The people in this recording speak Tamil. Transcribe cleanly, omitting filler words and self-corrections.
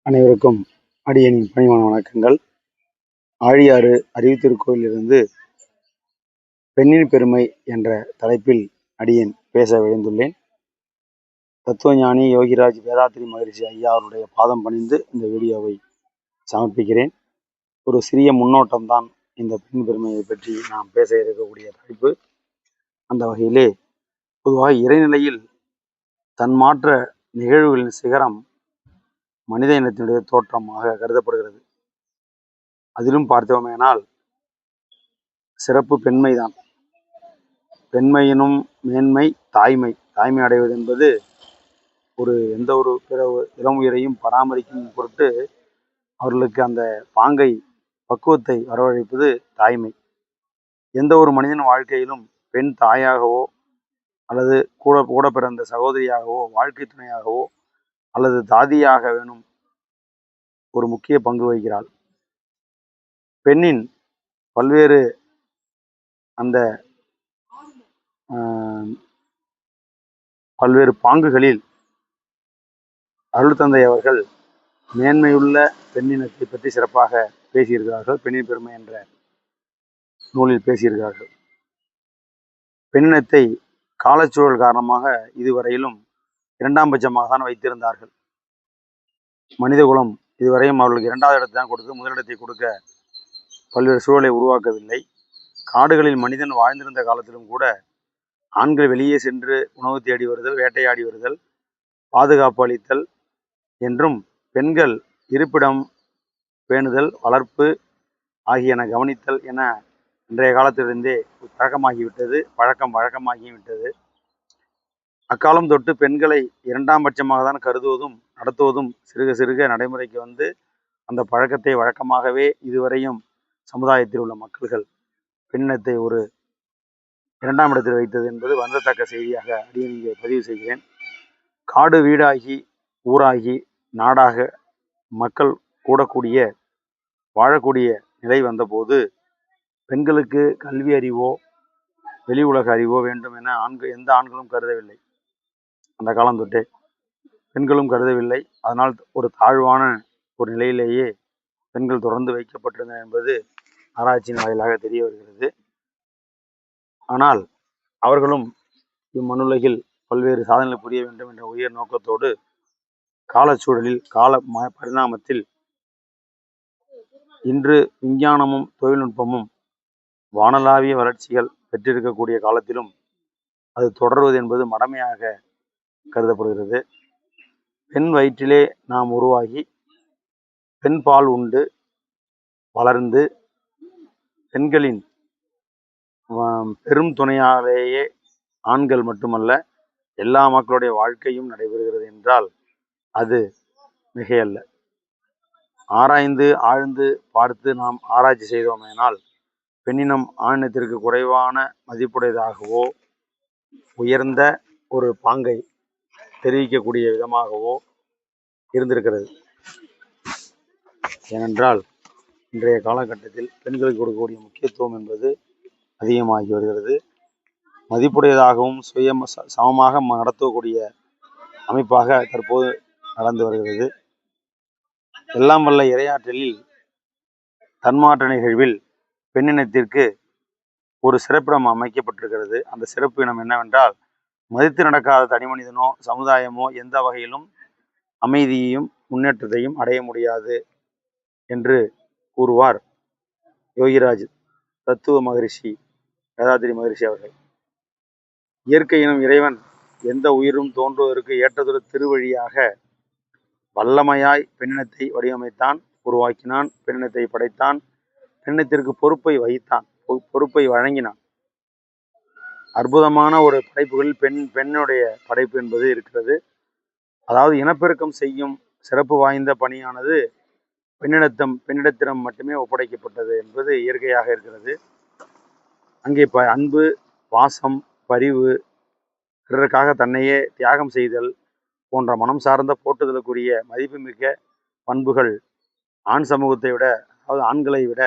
அனைவருக்கும் அடியனின் பணிவான வணக்கங்கள். ஆழியாறு அறிவுத்திருக்கோயிலிருந்து பெண்ணின் பெருமை என்ற தலைப்பில் அடியேன் பேச விழைந்துள்ளேன். தத்துவஞானி யோகிராஜ் வேதாத்ரி மகரிஷி ஐயா அவருடைய பாதம் பணிந்து இந்த வீடியோவை சமர்ப்பிக்கிறேன். ஒரு சிறிய முன்னோட்டம்தான் இந்த பெண் பெருமையை பற்றி நாம் பேச இருக்கக்கூடிய தலைப்பு. அந்த வகையிலே பொதுவாக இறைநிலையில் தன்மாற்ற நிகழ்வுகளின் சிகரம் மனித இனத்தினுடைய தோற்றமாக கருதப்படுகிறது. அதிலும் பார்த்தோமேனால் சிறப்பு பெண்மைதான். பெண்மையினும் மேன்மை தாய்மை. தாய்மை அடைவது என்பது எந்த ஒரு பிற இளம் உயிரையும் பராமரிக்கும் பொருட்டு அவர்களுக்கு அந்த பாங்கை பக்குவத்தை வரவழைப்பது தாய்மை. எந்த ஒரு மனிதன் வாழ்க்கையிலும் பெண் தாயாகவோ அல்லது கூட பிறந்த சகோதரியாகவோ வாழ்க்கை துணையாகவோ அல்லது தாதியாக வேணும் ஒரு முக்கிய பங்கு வகிக்கிறாள். பெண்ணின் பல்வேறு அந்த பல்வேறு பாங்குகளில் அருள் தந்தை அவர்கள் மேன்மையுள்ள பெண்ணினத்தை பற்றி சிறப்பாக பேசியிருக்கிறார்கள். பெண்ணின் பெருமை என்ற நூலில் பேசியிருக்கிறார்கள். பெண்ணினத்தை காலச்சூழல் காரணமாக இதுவரையிலும் இரண்டாம் பட்சமாக தான் வைத்திருந்தார்கள். மனிதகுலம் இதுவரையும் அவர்களுக்கு இரண்டாவது இடத்தை தான் கொடுத்து முதலிடத்தை கொடுக்க பல்வேறு சூழலை உருவாக்கவில்லை. காடுகளில் மனிதன் வாழ்ந்திருந்த காலத்திலும் கூட ஆண்கள் வெளியே சென்று உணவு தேடி வருதல், வேட்டையாடி வருதல், பாதுகாப்பு அளித்தல் என்றும் பெண்கள் இருப்பிடம் பேணுதல், வளர்ப்பு ஆகியன கவனித்தல் என இன்றைய காலத்திலிருந்தே பழக்கம் வழக்கமாகிவிட்டது. அக்காலம் தொட்டு பெண்களை இரண்டாம் பட்சமாக தான் கருதுவதும் நடத்துவதும் சிறுக சிறுக நடைமுறைக்கு வந்து அந்த பழக்கத்தை வழக்கமாகவே இதுவரையும் சமுதாயத்தில் உள்ள மக்கள்கள் பெண்ணினத்தை ஒரு இரண்டாம் இடத்தில் வைத்தது என்பது வருந்தத்தக்க செய்தியாக அடியேன் இங்கே பதிவு செய்கிறேன். காடு வீடாகி ஊராகி நாடாக மக்கள் கூடக்கூடிய வாழக்கூடிய நிலை வந்தபோது பெண்களுக்கு கல்வி அறிவோ வெளி உலக அறிவோ வேண்டும் என எந்த ஆண்களும் கருதவில்லை. அந்த காலம் தொட்டே பெண்களும் கருதவில்லை. அதனால் ஒரு தாழ்வான ஒரு நிலையிலேயே பெண்கள் தொடர்ந்து வைக்கப்பட்டிருந்தனர் என்பது ஆராய்ச்சியின் வாயிலாக தெரிய வருகிறது. ஆனால் அவர்களும் இம்மண்ணுலகில் பல்வேறு சாதனைகளை புரிய வேண்டும் என்ற உயர் நோக்கத்தோடு காலச்சூழலில் பரிணாமத்தில் இன்று விஞ்ஞானமும் தொழில்நுட்பமும் வானளாவிய வளர்ச்சிகள் பெற்றிருக்கக்கூடிய காலத்திலும் அது தொடர்வது என்பது மடமையாக கருதப்படுகிறது. பெண் வயிற்றிலே நாம் உருவாகி பெண் பால் உண்டு வளர்ந்து பெண்களின் பெரும் துணையாலேயே ஆண்கள் மட்டுமல்ல எல்லா மக்களுடைய வாழ்க்கையும் நடைபெறுகிறது என்றால் அது மிகையல்ல. ஆராய்ந்து ஆழ்ந்து பார்த்து நாம் ஆராய்ச்சி செய்தோமேனால் பெண்ணினம் ஆணினத்திற்கு குறைவான மதிப்புடையதாகவோ உயர்ந்த ஒரு பாங்கை தெரிவிக்கக்கூடிய விதமாகவோ இருந்திருக்கிறது. ஏனென்றால் இன்றைய காலகட்டத்தில் பெண்களுக்கு கொடுக்கக்கூடிய முக்கியத்துவம் என்பது அதிகமாகி வருகிறது. மதிப்புடையதாகவும் சமமாக நடத்தக்கூடிய அமைப்பாக தற்போது நடந்து வருகிறது. எல்லாம் வல்ல இறையாற்றலில் தன்மாற்ற நிகழ்வில் பெண்ணினத்திற்கு ஒரு சிறப்பிடம் அமைக்கப்பட்டிருக்கிறது. அந்த சிறப்பு இனம் என்னவென்றால் மதித்து நடக்காத தனி மனிதனோ சமுதாயமோ எந்த வகையிலும் அமைதியையும் முன்னேற்றத்தையும் அடைய முடியாது என்று கூறுவார் யோகிராஜ் தத்துவ மகரிஷி வேதாத்ரி மகரிஷி அவர்கள். இயற்கையினும் இறைவன் எந்த உயிரும் தோன்றுவதற்கு ஏற்றதொரு திருவழியாக வல்லமையாய் பெண்ணினத்தை வடிவமைத்தான், உருவாக்கினான், பெண்ணினத்தை படைத்தான், பெண்ணினத்திற்கு பொறுப்பை வகித்தான், பொறுப்பை வழங்கினான். அற்புதமான ஒரு படைப்புகளில் பெண்ணுடைய படைப்பு என்பது இருக்கிறது. அதாவது இனப்பெருக்கம் செய்யும் சிறப்பு வாய்ந்த பணியானது பெண்ணிடத்திடம் மட்டுமே ஒப்படைக்கப்பட்டது என்பது இயற்கையாக இருக்கிறது. அங்கே அன்பு, பாசம், பரிவு, பிறருக்காக தன்னையே தியாகம் செய்தல் போன்ற மனம் சார்ந்த போற்றுதலுக்குரிய மதிப்புமிக்க பண்புகள் ஆண் சமூகத்தை விட, அதாவது ஆண்களை விட